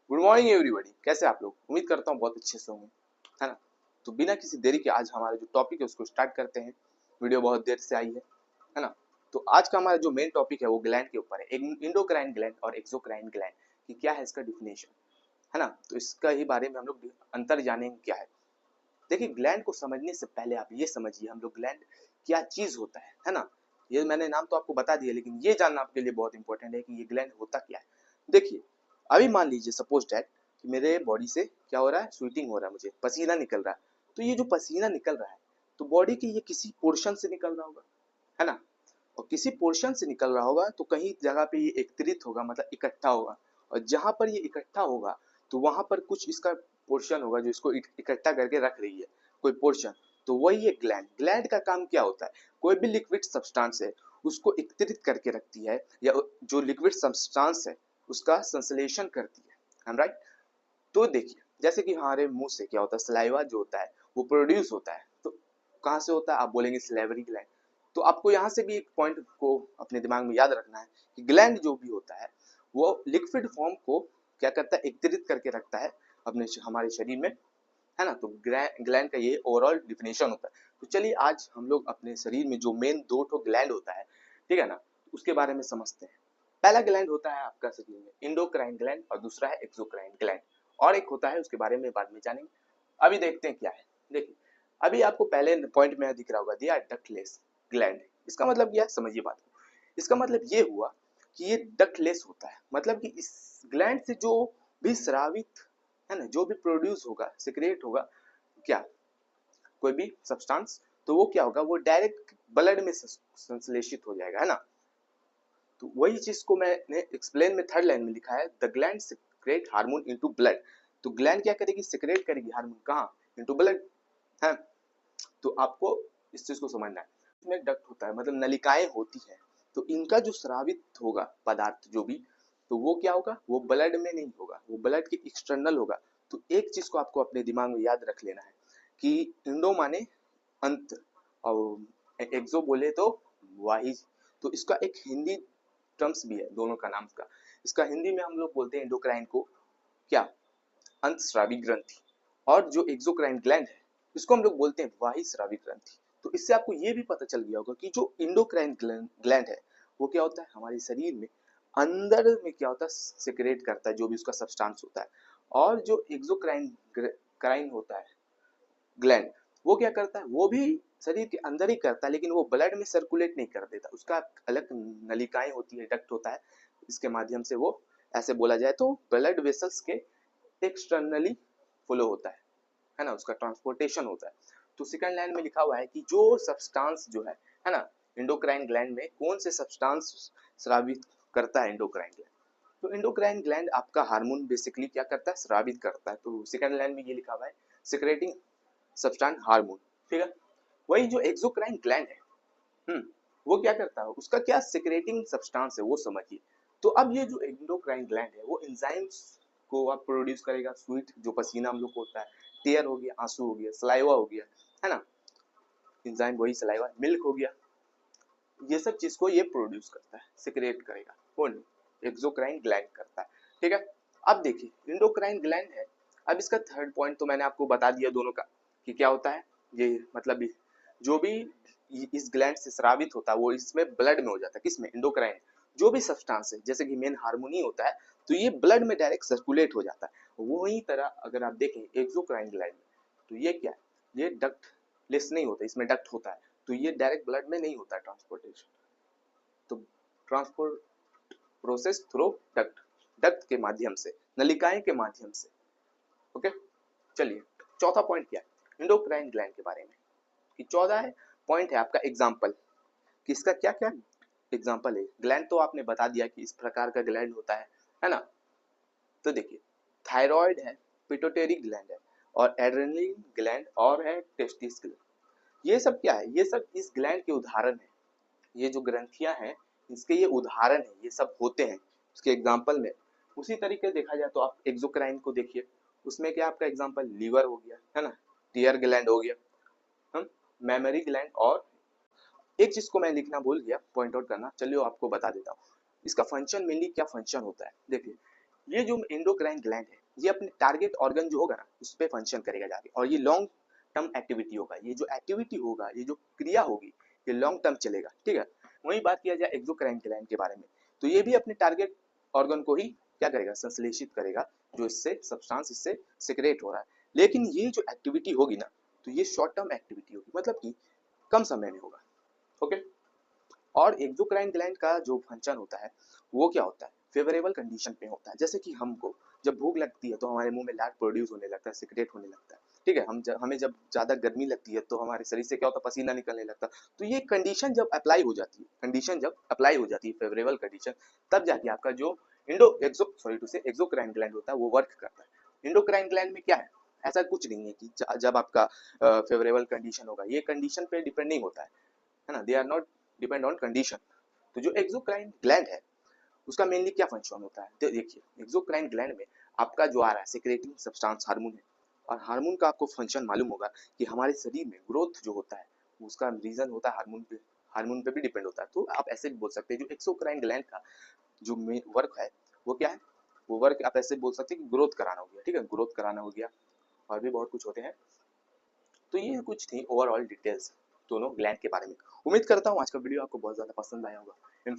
Good morning everybody, कैसे आप लोग? उम्मीद करता हूँ बहुत अच्छे से होंगे, है ना। तो बिना किसी देरी के आज हमारा जो टॉपिक है उसको स्टार्ट करते हैं। वीडियो बहुत देर से आई है ना। तो आज का हमारा जो मेन टॉपिक है वो ग्लैंड के ऊपर है, इंडोक्राइन ग्लैंड और एक्सोक्राइन ग्लैंड कि क्या है इसका डिफिनेशन, है ना। तो इसका ही बारे में हम लोग अंतर जानेंगे क्या है। देखिए, ग्लैंड को समझने से पहले आप ये समझिए हम लोग ग्लैंड क्या चीज होता है ना। ये मैंने नाम तो आपको बता दिया, लेकिन ये जानना आपके लिए बहुत इंपॉर्टेंट है कि ये ग्लैंड होता क्या है। देखिए, अभी मान लीजिए सपोज डैट कि मेरे बॉडी से क्या हो रहा है, स्वेटिंग हो रहा है, मुझे पसीना निकल रहा है। तो ये जो पसीना निकल रहा है तो बॉडी के ये किसी पोर्शन से निकल रहा होगा, है ना। और किसी पोर्शन से निकल रहा होगा तो कहीं जगह पे ये एकत्रित होगा, मतलब इकट्ठा होगा। और जहां पर ये इकट्ठा होगा तो वहां पर कुछ इसका पोर्शन होगा जो इसको इकट्ठा करके रख रही है, कोई पोर्शन। तो वही है ग्लैंड। ग्लैंड का काम क्या होता है, कोई भी लिक्विड सब्सटेंस है उसको एकत्रित करके रखती है, या जो लिक्विड सब्सटेंस है उसका संश्लेषण करती है, राइट। तो देखिए, जैसे कि हमारे मुंह से क्या होता है, सलाइवा जो होता है वो प्रोड्यूस होता है। तो कहाँ से होता है, आप बोलेंगे सलेवरी ग्लैंड। तो आपको यहाँ से भी एक पॉइंट को अपने दिमाग में याद रखना है कि ग्लैंड जो भी होता है वो लिक्विड फॉर्म को क्या करता है, एकत्रित करके रखता है अपने हमारे शरीर में, है ना। तो ग्लैंड का ये ओवरऑल डिफिनेशन होता है। तो चलिए आज हम लोग अपने शरीर में जो मेन दो ठो ग्लैंड होता है, ठीक है ना, उसके बारे में समझते हैं। पहला ग्लैंड होता है आपका शरीर में इंडोक्राइन ग्लैंड, और दूसरा है एक्सोक्राइन ग्लैंड। और एक होता है उसके बारे में बाद में जानेंगे। अभी देखते हैं क्या है। देखिए, अभी आपको पहले पॉइंट में दिख रहा होगा, दिया डक्टलेस ग्लैंड। इसका मतलब क्या है, समझिए बात को। इसका मतलब ये हुआ कि ये डक्टलेस होता है, मतलब कि इस ग्लैंड से जो भी स्रावित, है ना, जो भी प्रोड्यूस होगा, सिक्रेट होगा क्या, कोई भी सब्सटेंस, तो वो क्या होगा, वो डायरेक्ट ब्लड में संश्लेषित हो जाएगा, है ना। तो वही चीज को मैंने एक्सप्लेन में थर्ड लाइन में लिखा है, the gland secrete hormone into blood. तो ग्लैंड क्या करेगी, सिक्रेट करेगी हार्मोन, कहाँ, इनटू ब्लड, है। तो आपको इस चीज को समझना है। इसमें डक्ट होता है, मतलब नलिकाएं होती है। तो इनका जो स्रावित होगा पदार्थ जो भी, तो वो क्या होगा, वो ब्लड में नहीं होगा, वो ब्लड के एक्सटर्नल होगा। तो एक चीज को आपको अपने दिमाग में याद रख लेना है कि इंडो माने अंत, और एक्सो बोले तो वाहिज। तो इसका एक हिंदी टर्म्स भी है, दोनों का नाम का। इसका हिंदी में हम लोग बोलते हैं इंडोक्राइन को क्या, अंतस्रावी ग्रंथि। और जो एक्सोक्राइन ग्लैंड है इसको हम लोग बोलते हैं वाहिस्रावी ग्रंथि। तो इससे आपको ये भी पता चल गया होगा कि जो इंडोक्राइन ग्लैंड है वो क्या होता है, हमारे शरीर में अंदर में क्या होता है, सिक्रेट करता है जो भी उसका सब्सटेंस होता है। और जो एक्सोक्राइन क्राइन होता है ग्लैंड, वो क्या करता है, वो भी शरीर के अंदर ही करता है, लेकिन वो ब्लड में सर्कुलेट नहीं कर देता। उसका अलग नलिकाएं होती है, डक्ट होता है, इसके माध्यम से वो, ऐसे बोला जाए तो ब्लड वेसल्स के एक्सटर्नली फ्लो होता है ना, उसका ट्रांसपोर्टेशन होता है। तो सेकंड लाइन में लिखा हुआ है कि जो सब्सटेंस जो है ना, इंडोक्राइन ग्लैंड में कौन से सब्सटेंस स्रावित करता है इंडोक्राइन ग्लैंड। तो इंडोक्राइन ग्लैंड आपका हार्मोन बेसिकली क्या करता है, स्रावित करता है। तो सेकंड लाइन में ये लिखा हुआ है, सिक्रेटिंग सब्सटेंस हार्मोन, ठीक है। वही जो एक्सोक्राइन ग्लैंड है, वो क्या करता है, उसका क्या सिक्रेटिंग सब्सटेंस है वो समझिए। तो अब ये जो एंडोक्राइन ग्लैंड है वो एंजाइम्स को अब प्रोड्यूस करेगा, स्वीट जो पसीना हम लोग को होता है, टीयर हो गया, आंसू हो गया, सलाइवा हो गया, है ना। एंजाइम वही सलाइवा, मिल्क हो गया, ये सब चीज को ये प्रोड्यूस करता है, सिक्रेट करेगा, कौन, एक्सोक्राइन ग्लैंड करता है, ठीक है। अब देखिए इंडोक्राइन ग्लैंड है। अब इसका थर्ड पॉइंट तो मैंने आपको बता दिया दोनों का कि क्या होता है। ये मतलब जो भी इस ग्लैंड से स्रावित होता है वो इसमें ब्लड में हो जाता है, किसमें, इंडोक्राइन। जो भी सब्सटेंस है जैसे कि मेन हार्मोन ही होता है, तो ये ब्लड में डायरेक्ट सर्कुलेट हो जाता है। वही तरह अगर आप देखें एक्सोक्राइन ग्लैंड में, तो ये क्या है, ये डक्ट लेस नहीं होता, इसमें डक्ट होता है। तो ये डायरेक्ट ब्लड में नहीं होता है ट्रांसपोर्टेशन, तो transport process through duct, duct के माध्यम से, नलिकाएं के माध्यम से, ओके। चलिए, चौथा पॉइंट क्या है इंडोक्राइन ग्लैंड के बारे में, कि 14 पॉइंट है आपका एग्जाम्पल, कि इसका क्या क्या एग्जाम्पल है। ग्लैंड तो आपने बता दिया कि इस प्रकार का ग्लैंड होता है ना। तो देखिए, थायराइड है, पिट्यूटरी ग्लैंड है, और एड्रेनलिन ग्लैंड, और है टेस्टिस ग्लैंड। ये सब क्या है, ये सब इस ग्लैंड के उदाहरण है। ये जो ग्रंथियां हैं इसके ये उदाहरण है, ये सब होते हैं उसके एग्जाम्पल में। उसी तरीके देखा जाए तो आप एक्सोक्राइन को देखिए, उसमें क्या आपका एग्जाम्पल लीवर हो गया, है ना, टीयर ग्लैंड हो गया, हम मेमोरी ग्लैंड। और एक चीज को मैं लिखना भूल गया, पॉइंट आउट करना, चलिए आपको बता देता हूँ। इसका फंक्शन मेनली क्या फंक्शन होता है, देखिए ये जो एंडोक्राइन ग्लैंड है ये अपने टारगेट ऑर्गन जो होगा ना उस पर फंक्शन करेगा जाके, और ये लॉन्ग टर्म एक्टिविटी होगा, ये जो एक्टिविटी होगा, ये जो क्रिया होगी, ये लॉन्ग टर्म चलेगा, ठीक है। वही बात किया जाए एक्सोक्राइन ग्लैंड के बारे में, तो ये भी अपने टारगेट ऑर्गन को ही क्या करेगा, संश्लेषित करेगा, जो इससे सब्सटेंस इससे सिक्रेट हो रहा है। लेकिन ये जो एक्टिविटी होगी ना, तो ये शॉर्ट टर्म एक्टिविटी होगी, मतलब कि कम समय में होगा, ओके। और एक्सोक्राइन ग्लैंड का जो फंक्शन होता है वो क्या होता है, फेवरेबल कंडीशन पे होता है। जैसे कि हमको जब भूख लगती है तो हमारे मुंह में लैक्ट प्रोड्यूस होने लगता है, सिक्रेट होने लगता है, ठीक है। हमें जब ज्यादा गर्मी लगती है तो हमारे शरीर से क्या होता है, पसीना निकलने लगता है। तो ये कंडीशन जब अप्लाई हो जाती है, कंडीशन जब अप्लाई हो जाती है, फेवरेबल कंडीशन, तब जाके आपका जो एक्सोक्राइन ग्लैंड होता है वो वर्क करता है। इंडोक्राइन ग्लैंड में क्या है, ऐसा कुछ नहीं है कि जब आपका फेवरेबल कंडीशन होगा, ये कंडीशन पे डिपेंड नहीं होता है ना, they are not depend on condition. तो जो एक्सोक्राइन ग्लैंड है उसका मेनली क्या फंक्शन होता है, तो देखिए एक्सोक्राइन ग्लैंड में आपका जो आ रहा है सिक्रेटिंग सब्सटेंस हार्मोन है, और हार्मोन का आपको फंक्शन मालूम होगा कि हमारे शरीर में ग्रोथ जो होता है उसका रीजन होता है हार्मोन पे भी डिपेंड होता है। तो आप ऐसे भी बोल सकते हैं जो एक्सोक्राइन ग्लैंड का जो मेन वर्क है वो क्या है, वो वर्क आप ऐसे बोल सकते हैं कि ग्रोथ कराना हो गया, ठीक है, ग्रोथ कराना हो गया, और भी बहुत कुछ होते हैं। तो ये कुछ थी ओवरऑल डिटेल्स दोनों ग्लैंड के बारे में। उम्मीद करता हूँ आज का वीडियो आपको बहुत ज़्यादा पसंद आया होगा।